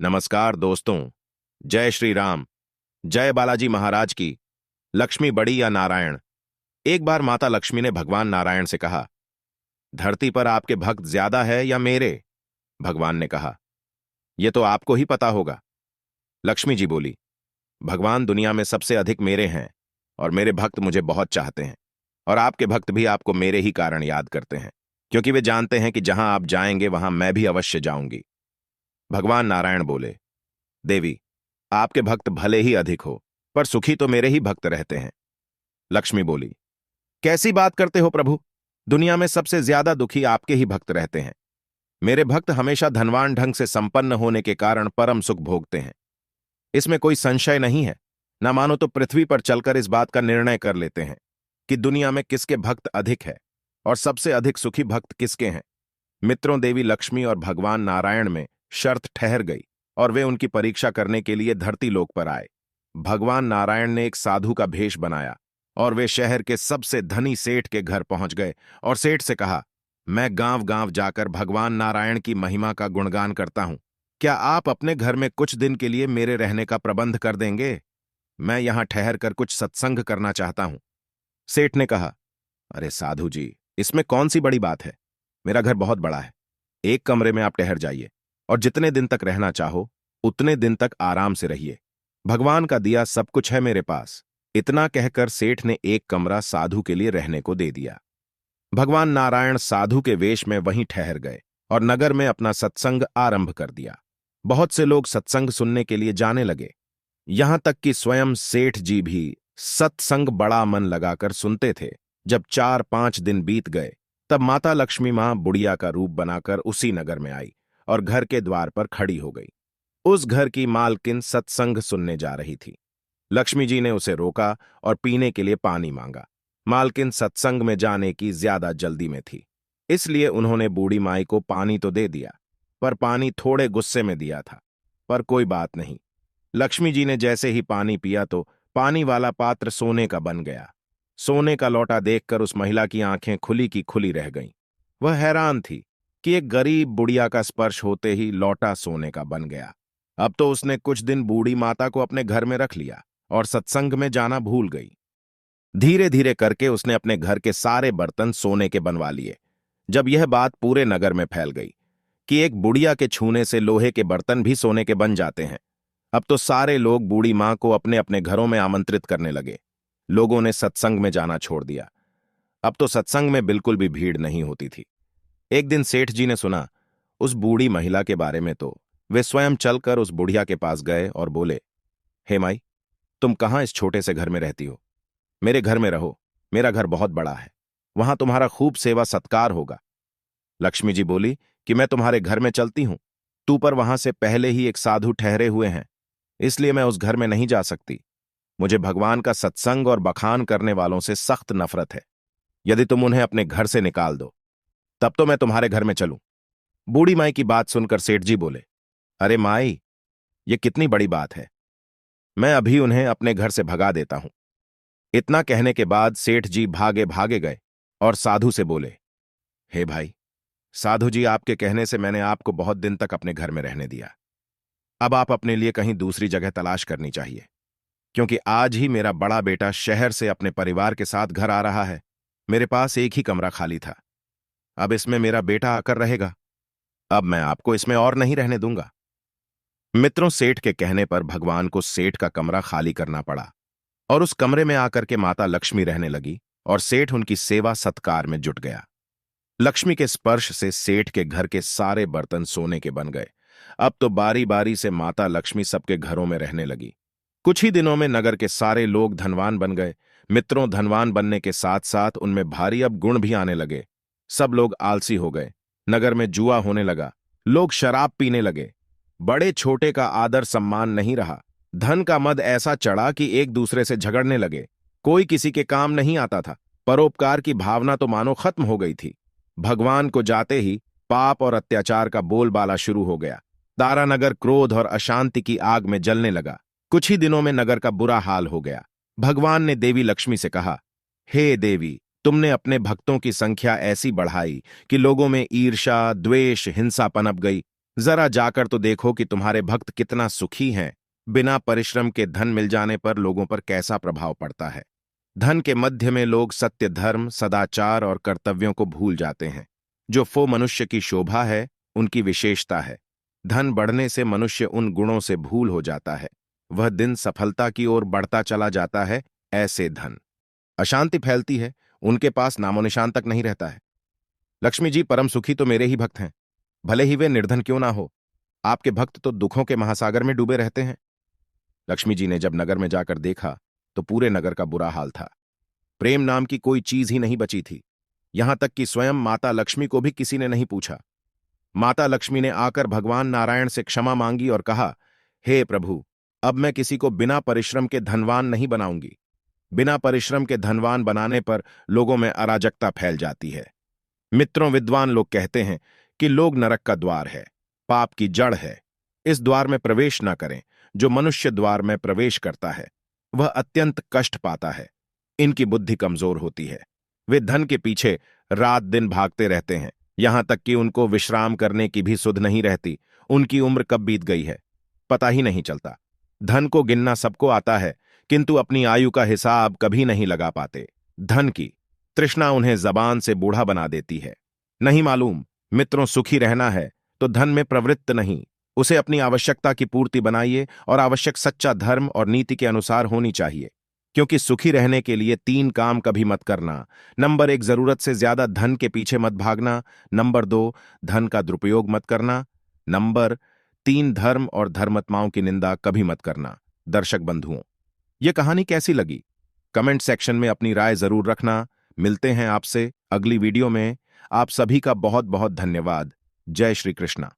नमस्कार दोस्तों। जय श्री राम। जय बालाजी महाराज की। लक्ष्मी बड़ी या नारायण। एक बार माता लक्ष्मी ने भगवान नारायण से कहा, धरती पर आपके भक्त ज्यादा है या मेरे? भगवान ने कहा, यह तो आपको ही पता होगा। लक्ष्मी जी बोली, भगवान दुनिया में सबसे अधिक मेरे हैं और मेरे भक्त मुझे बहुत चाहते हैं, और आपके भक्त भी आपको मेरे ही कारण याद करते हैं, क्योंकि वे जानते हैं कि जहां आप जाएंगे वहां मैं भी अवश्य जाऊंगी। भगवान नारायण बोले, देवी, आपके भक्त भले ही अधिक हो, पर सुखी तो मेरे ही भक्त रहते हैं। लक्ष्मी बोली, कैसी बात करते हो प्रभु? दुनिया में सबसे ज्यादा दुखी आपके ही भक्त रहते हैं। मेरे भक्त हमेशा धनवान ढंग से संपन्न होने के कारण परम सुख भोगते हैं, इसमें कोई संशय नहीं है। न मानो तो पृथ्वी पर चलकर इस बात का निर्णय कर लेते हैं कि दुनिया में किसके भक्त अधिक है और सबसे अधिक सुखी भक्त किसके हैं। मित्रों, देवी लक्ष्मी और भगवान नारायण में शर्त ठहर गई और वे उनकी परीक्षा करने के लिए धरती लोक पर आए। भगवान नारायण ने एक साधु का भेष बनाया और वे शहर के सबसे धनी सेठ के घर पहुंच गए और सेठ से कहा, मैं गांव गांव जाकर भगवान नारायण की महिमा का गुणगान करता हूं। क्या आप अपने घर में कुछ दिन के लिए मेरे रहने का प्रबंध कर देंगे? मैं यहां ठहर कर कुछ सत्संग करना चाहता हूं। सेठ ने कहा, अरे साधु जी, इसमें कौन सी बड़ी बात है? मेरा घर बहुत बड़ा है, एक कमरे में आप ठहर जाइए और जितने दिन तक रहना चाहो उतने दिन तक आराम से रहिए। भगवान का दिया सब कुछ है मेरे पास। इतना कहकर सेठ ने एक कमरा साधु के लिए रहने को दे दिया। भगवान नारायण साधु के वेश में वहीं ठहर गए और नगर में अपना सत्संग आरंभ कर दिया। बहुत से लोग सत्संग सुनने के लिए जाने लगे, यहां तक कि स्वयं सेठ जी भी सत्संग बड़ा मन लगाकर सुनते थे। जब 4-5 दिन बीत गए तब माता लक्ष्मी मां बुढ़िया का रूप बनाकर उसी नगर में आई और घर के द्वार पर खड़ी हो गई। उस घर की मालकिन सत्संग सुनने जा रही थी। लक्ष्मी जी ने उसे रोका और पीने के लिए पानी मांगा। मालकिन सत्संग में जाने की ज्यादा जल्दी में थी, इसलिए उन्होंने बूढ़ी माई को पानी तो दे दिया, पर पानी थोड़े गुस्से में दिया था। पर कोई बात नहीं, लक्ष्मी जी ने जैसे ही पानी पिया तो पानी वाला पात्र सोने का बन गया। सोने का लौटा देखकर उस महिला की आंखें खुली की खुली रह गईं। वह हैरान थी कि एक गरीब बुढ़िया का स्पर्श होते ही लौटा सोने का बन गया। अब तो उसने कुछ दिन बूढ़ी माता को अपने घर में रख लिया और सत्संग में जाना भूल गई। धीरे धीरे करके उसने अपने घर के सारे बर्तन सोने के बनवा लिए। जब यह बात पूरे नगर में फैल गई कि एक बुढ़िया के छूने से लोहे के बर्तन भी सोने के बन जाते हैं, अब तो सारे लोग बूढ़ी मां को अपने अपने घरों में आमंत्रित करने लगे। लोगों ने सत्संग में जाना छोड़ दिया। अब तो सत्संग में बिल्कुल भी भीड़ नहीं होती थी। एक दिन सेठ जी ने सुना उस बूढ़ी महिला के बारे में, तो वे स्वयं चलकर उस बुढ़िया के पास गए और बोले, हे माई, तुम कहां इस छोटे से घर में रहती हो? मेरे घर में रहो, मेरा घर बहुत बड़ा है, वहां तुम्हारा खूब सेवा सत्कार होगा। लक्ष्मी जी बोली कि मैं तुम्हारे घर में चलती हूं, तू पर वहां से पहले ही एक साधु ठहरे हुए हैं, इसलिए मैं उस घर में नहीं जा सकती। मुझे भगवान का सत्संग और बखान करने वालों से सख्त नफरत है। यदि तुम उन्हें अपने घर से निकाल दो तब तो मैं तुम्हारे घर में चलूं। बूढ़ी माई की बात सुनकर सेठ जी बोले, अरे माई, ये कितनी बड़ी बात है, मैं अभी उन्हें अपने घर से भगा देता हूं। इतना कहने के बाद सेठ जी भागे भागे गए और साधु से बोले, हे भाई साधु जी, आपके कहने से मैंने आपको बहुत दिन तक अपने घर में रहने दिया। अब आप अपने लिए कहीं दूसरी जगह तलाश करनी चाहिए, क्योंकि आज ही मेरा बड़ा बेटा शहर से अपने परिवार के साथ घर आ रहा है। मेरे पास एक ही कमरा खाली था, अब इसमें मेरा बेटा आकर रहेगा। अब मैं आपको इसमें और नहीं रहने दूंगा। मित्रों, सेठ के कहने पर भगवान को सेठ का कमरा खाली करना पड़ा और उस कमरे में आकर के माता लक्ष्मी रहने लगी और सेठ उनकी सेवा सत्कार में जुट गया। लक्ष्मी के स्पर्श से सेठ के घर के सारे बर्तन सोने के बन गए। अब तो बारी बारी से माता लक्ष्मी सबके घरों में रहने लगी। कुछ ही दिनों में नगर के सारे लोग धनवान बन गए। मित्रों, धनवान बनने के साथ साथ उनमें भारी अब गुण भी आने लगे। सब लोग आलसी हो गए, नगर में जुआ होने लगा, लोग शराब पीने लगे, बड़े छोटे का आदर सम्मान नहीं रहा। धन का मद ऐसा चढ़ा कि एक दूसरे से झगड़ने लगे, कोई किसी के काम नहीं आता था। परोपकार की भावना तो मानो खत्म हो गई थी। भगवान को जाते ही पाप और अत्याचार का बोलबाला शुरू हो गया। तारानगर क्रोध और अशांति की आग में जलने लगा। कुछ ही दिनों में नगर का बुरा हाल हो गया। भगवान ने देवी लक्ष्मी से कहा, हे देवी, तुमने अपने भक्तों की संख्या ऐसी बढ़ाई कि लोगों में ईर्ष्या, द्वेष, हिंसा पनप गई। जरा जाकर तो देखो कि तुम्हारे भक्त कितना सुखी हैं। बिना परिश्रम के धन मिल जाने पर लोगों पर कैसा प्रभाव पड़ता है। धन के मध्य में लोग सत्य, धर्म, सदाचार और कर्तव्यों को भूल जाते हैं। जो फो मनुष्य की शोभा है, उनकी विशेषता है। धन बढ़ने से मनुष्य उन गुणों से भूल हो जाता है। वह दिन सफलता की ओर बढ़ता चला जाता है। ऐसे धन अशांति फैलती है, उनके पास नामो निशान तक नहीं रहता है। लक्ष्मी जी, परम सुखी तो मेरे ही भक्त हैं, भले ही वे निर्धन क्यों ना हो। आपके भक्त तो दुखों के महासागर में डूबे रहते हैं। लक्ष्मी जी ने जब नगर में जाकर देखा तो पूरे नगर का बुरा हाल था। प्रेम नाम की कोई चीज ही नहीं बची थी। यहां तक कि स्वयं माता लक्ष्मी को भी किसी ने नहीं पूछा। माता लक्ष्मी ने आकर भगवान नारायण से क्षमा मांगी और कहा, हे प्रभु, अब मैं किसी को बिना परिश्रम के धनवान नहीं बनाऊंगी। बिना परिश्रम के धनवान बनाने पर लोगों में अराजकता फैल जाती है। मित्रों, विद्वान लोग कहते हैं कि लोग नरक का द्वार है, पाप की जड़ है। इस द्वार में प्रवेश न करें। जो मनुष्य द्वार में प्रवेश करता है वह अत्यंत कष्ट पाता है। इनकी बुद्धि कमजोर होती है। वे धन के पीछे रात दिन भागते रहते हैं, यहां तक कि उनको विश्राम करने की भी सुध नहीं रहती। उनकी उम्र कब बीत गई है पता ही नहीं चलता। धन को गिनना सबको आता है, किंतु अपनी आयु का हिसाब कभी नहीं लगा पाते। धन की तृष्णा उन्हें जबान से बूढ़ा बना देती है। नहीं मालूम मित्रों, सुखी रहना है तो धन में प्रवृत्त नहीं, उसे अपनी आवश्यकता की पूर्ति बनाइए और आवश्यक सच्चा धर्म और नीति के अनुसार होनी चाहिए। क्योंकि सुखी रहने के लिए 3 काम कभी मत करना। नंबर 1, जरूरत से ज्यादा धन के पीछे मत भागना। नंबर 2, धन का दुरुपयोग मत करना। नंबर 3, धर्म और धर्मात्माओं की निंदा कभी मत करना। दर्शक बंधुओं, यह कहानी कैसी लगी? कमेंट सेक्शन में अपनी राय जरूर रखना। मिलते हैं आपसे अगली वीडियो में। आप सभी का बहुत बहुत धन्यवाद। जय श्री कृष्णा।